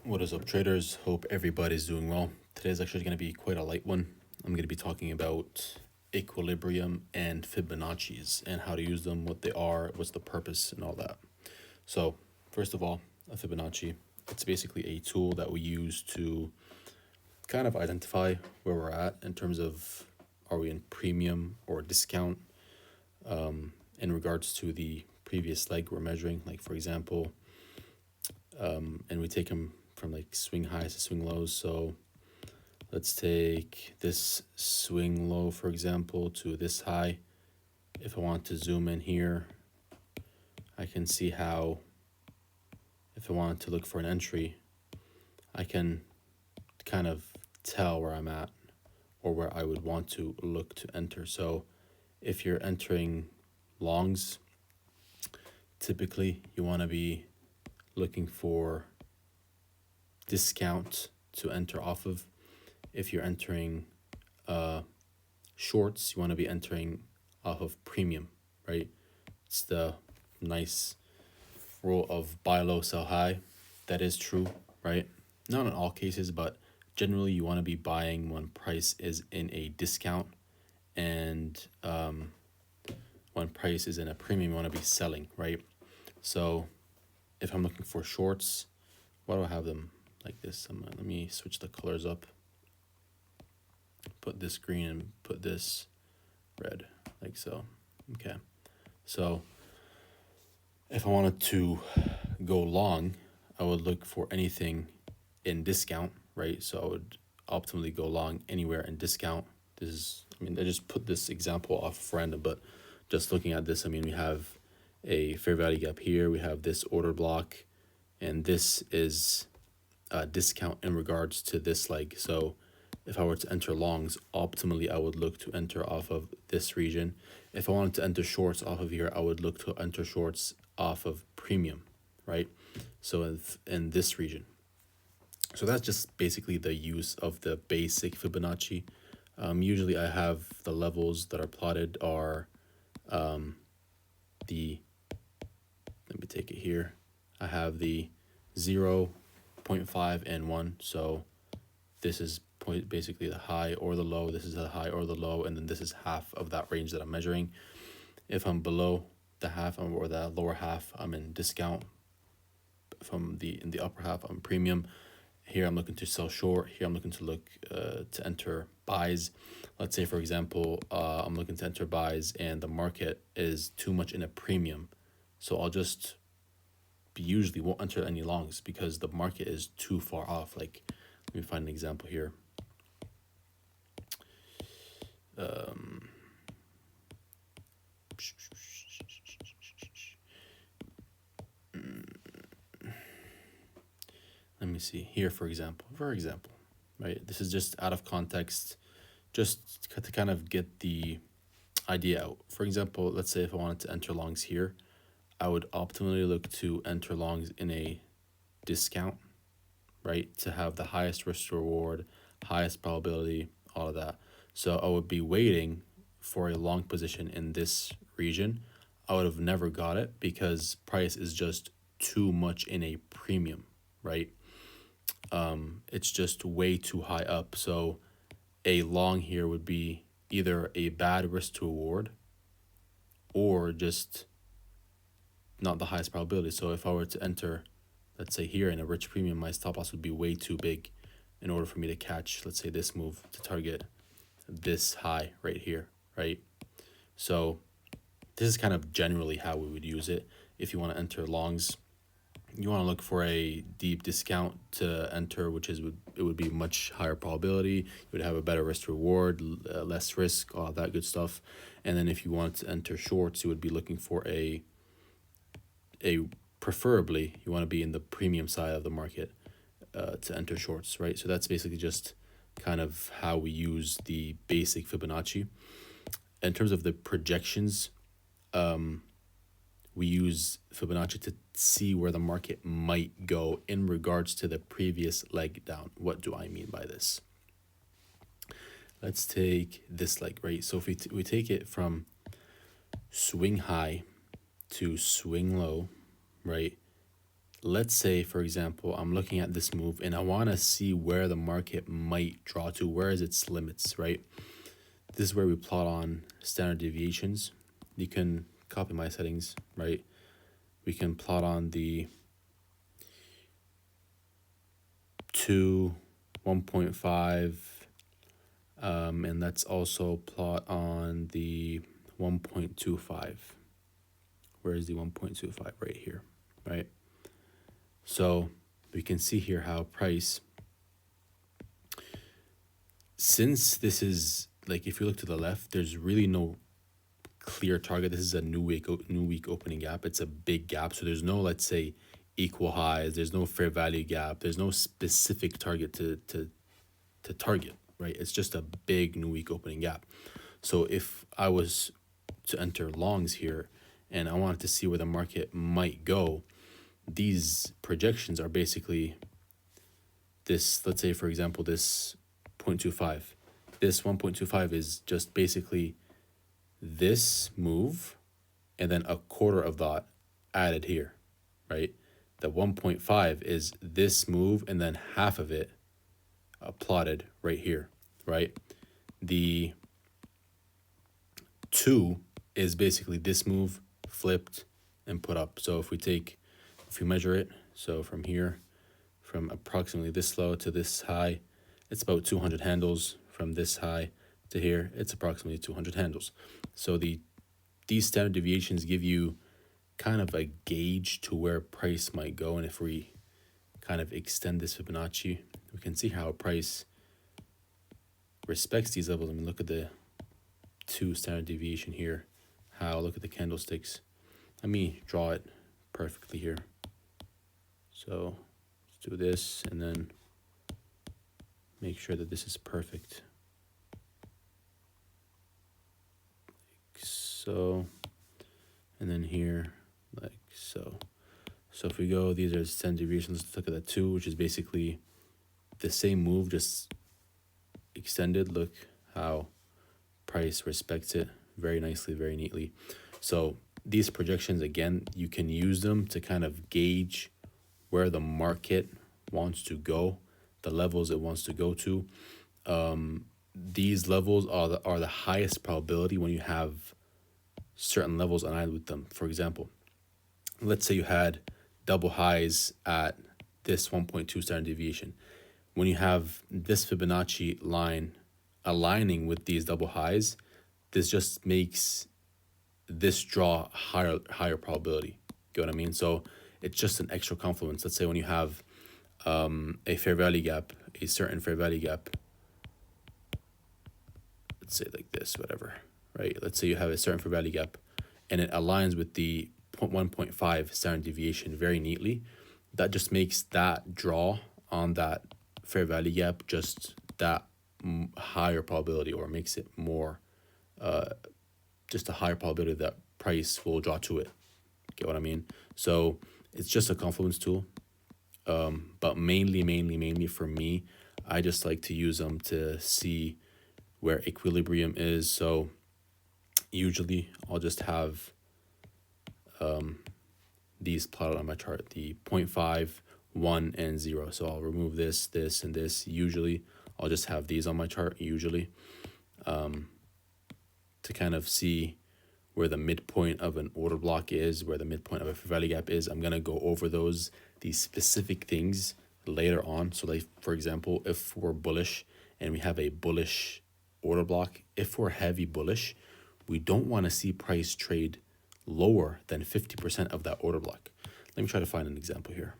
What is up, traders? Hope everybody's doing well. Today's actually going to be quite a light one. I'm going to be talking about equilibrium and Fibonacci's and how to use them, what they are, what's the purpose, and all that. So, first of all, a Fibonacci, it's basically a tool that we use to kind of identify where we're at in terms of are we in premium or discount in regards to the previous leg we're measuring. Like, for example, and we take them from like swing highs to swing lows. So let's take this swing low, for example, to this high. If I want to zoom in here, I can see how, if I wanted to look for an entry, I can kind of tell where I'm at or where I would want to look to enter. So if you're entering longs, typically you want to be looking for discount to enter off of. If you're entering shorts, you want to be entering off of premium, right? It's the nice rule of buy low, sell high. That is true, right? Not in all cases, but generally you want to be buying when price is in a discount, and when price is in a premium, you want to be selling, right? So if I'm looking for shorts, why do I have them like this? Let me switch the colors up. Put this green and put this red, like so. Okay. So if I wanted to go long, I would look for anything in discount, right? So I would optimally go long anywhere in discount. This is, I just put this example off random, but just looking at this, we have a fair value gap here. We have this order block, and this is a discount in regards to this leg. So if I were to enter longs, optimally I would look to enter off of this region. If I wanted to enter shorts off of here, I would look to enter shorts off of premium, right? So in this region. So that's just basically the use of the basic Fibonacci. Usually I have the levels that are plotted are let me take it here. I have the 0, 0.5, and 1. So this is basically the high or the low. This is the high or the low, and then this is half of that range that I'm measuring. If I'm below the half or the lower half, I'm in discount. From in the upper half, I'm premium. Here I'm looking to sell short. Here I'm looking to look to enter buys. Let's say, for example, I'm looking to enter buys and the market is too much in a premium. So I'll just usually won't enter any longs because the market is too far off. Like, let me find an example here. Let me see here, for example, right? This is just out of context, just to kind of get the idea out. For example, let's say if I wanted to enter longs here, I would optimally look to enter longs in a discount, right? To have the highest risk to reward, highest probability, all of that. So I would be waiting for a long position in this region. I would have never got it because price is just too much in a premium, right? It's just way too high up. So a long here would be either a bad risk to reward or just not the highest probability. So if I were to enter, let's say here in a rich premium, my stop loss would be way too big in order for me to catch, let's say, this move to target this high right here, right? So this is kind of generally how we would use it. If you want to enter longs, you want to look for a deep discount to enter, which is it would be much higher probability. You would have a better risk to reward, less risk, all that good stuff. And then if you want to enter shorts, you would be looking for a preferably you want to be in the premium side of the market to enter shorts, right? So that's basically just kind of how we use the basic Fibonacci. In terms of the projections, we use Fibonacci to see where the market might go in regards to the previous leg down. What do I mean by this? Let's take this leg, right? So if we take it from swing high to swing low, right? let's say, for example, I'm looking at this move and I want to see where the market might draw to, where is its limits, right? This is where we plot on standard deviations. You can copy my settings, right? We can plot on the 2, 1.5, and let's also plot on the 1.25. Where is the 1.25? Right here, right? So we can see here how price, since this is like, if you look to the left, there's really no clear target. This is a new week opening gap. It's a big gap. So there's no, let's say, equal highs. There's no fair value gap. There's no specific target to target, right? It's just a big new week opening gap. So if I was to enter longs here and I wanted to see where the market might go, these projections are basically this, let's say, for example, this 0.25. This 1.25 is just basically this move and then a quarter of that added here, right? The 1.5 is this move and then half of it plotted right here, right? The 2 is basically this move flipped and put up. So if we measure it, so from here, from approximately this low to this high, it's about 200 handles. From this high to here, it's approximately 200 handles. So these standard deviations give you kind of a gauge to where price might go. And if we kind of extend this Fibonacci, we can see how price respects these levels. I mean, look at the 2 standard deviation here. Look at the candlesticks. Let me draw it perfectly here. So let's do this and then make sure that this is perfect. Like so. And then here, like so. So if we go, these are standard deviations. Let's look at that 2, which is basically the same move, just extended. Look how price respects it very nicely, very neatly. So these projections, again, you can use them to kind of gauge where the market wants to go, the levels it wants to go to. These levels are the highest probability when you have certain levels aligned with them. For example, let's say you had double highs at this 1.2 standard deviation. When you have this Fibonacci line aligning with these double highs, this just makes this draw higher probability. Get what I mean? So it's just an extra confluence. Let's say when you have a fair value gap, a certain fair value gap, let's say like this, whatever, right? Let's say you have a certain fair value gap and it aligns with the 1.5 standard deviation very neatly. That just makes that draw on that fair value gap just that higher probability, or makes it more just a higher probability that price will draw to it. Get what I mean? So it's just a confluence tool. But mainly for me, I just like to use them to see where equilibrium is. So usually I'll just have these plotted on my chart, the 0.5, 1, and 0. So I'll remove this, and this. Usually I'll just have these on my chart, usually, to kind of see where the midpoint of an order block is, where the midpoint of a fair value gap is. I'm going to go over these specific things later on. So like, for example, if we're bullish and we have a bullish order block, if we're heavy bullish, we don't want to see price trade lower than 50% of that order block. Let me try to find an example here.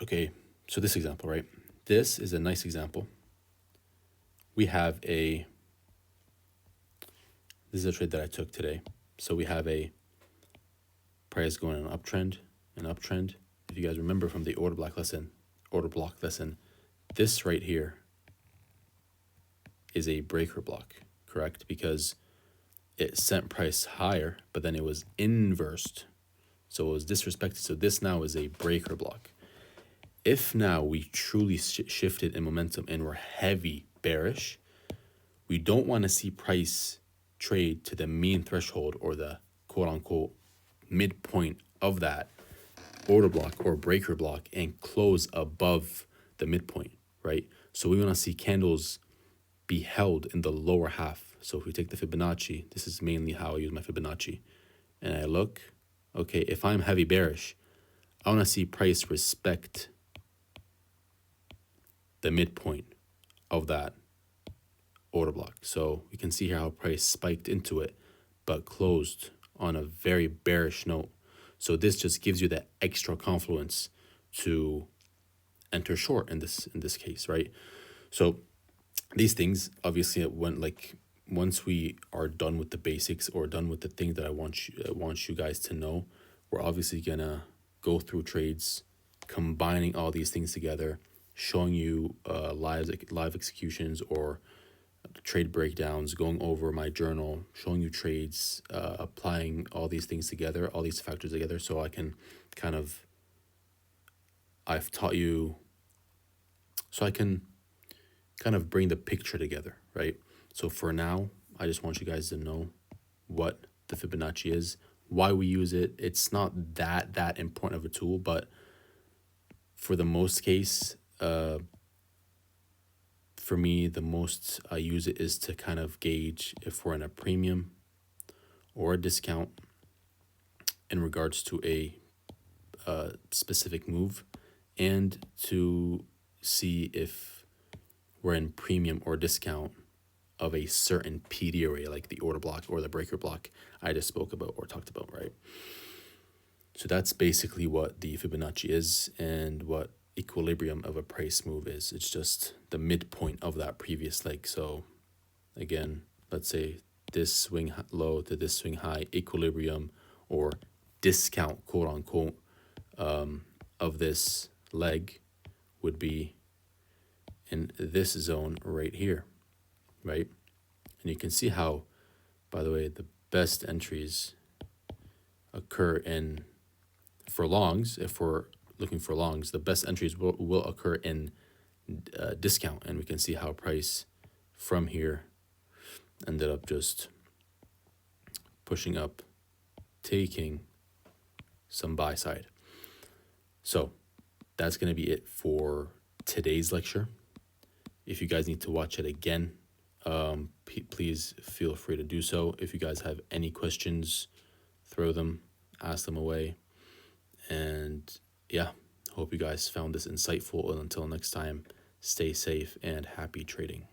Okay, so this example, right? This is a nice example. We have this is a trade that I took today. So we have a price going on an uptrend. If you guys remember from the order block lesson, this right here is a breaker block, correct? Because it sent price higher, but then it was inversed. So it was disrespected. So this now is a breaker block. If now we truly shifted in momentum and we're heavy bearish, we don't want to see price trade to the mean threshold or the quote unquote midpoint of that order block or breaker block and close above the midpoint, right? So we want to see candles be held in the lower half. So if we take the Fibonacci, this is mainly how I use my Fibonacci, and I look, okay, if I'm heavy bearish, I want to see price respect the midpoint of that order block. So we can see here how price spiked into it, but closed on a very bearish note. So this just gives you that extra confluence to enter short in this case, right? So these things, obviously, once we are done with the basics or done with the thing that I want you guys to know, we're obviously gonna go through trades, combining all these things together, showing you live executions or trade breakdowns, going over my journal, showing you trades, applying all these things together, all these factors together, so I can I've taught you, so I can kind of bring the picture together, right? So for now, I just want you guys to know what the Fibonacci is, why we use it. It's not that important of a tool, but for the most case, for me, the most I use it is to kind of gauge if we're in a premium or a discount in regards to a specific move, and to see if we're in premium or discount of a certain PD array, like the order block or the breaker block I just spoke about or talked about, right? So that's basically what the Fibonacci is and what equilibrium of a price move is. It's just the midpoint of that previous leg. So again, let's say this swing low to this swing high, equilibrium or discount, quote unquote, of this leg would be in this zone right here, right? And you can see how, by the way, the best entries occur in, for longs, if we're looking for longs, the best entries will occur in discount. And we can see how price from here ended up just pushing up, taking some buy side. So that's going to be it for today's lecture. If you guys need to watch it again, please feel free to do so. If you guys have any questions, throw them, ask them away. And yeah, hope you guys found this insightful. And until next time, stay safe and happy trading.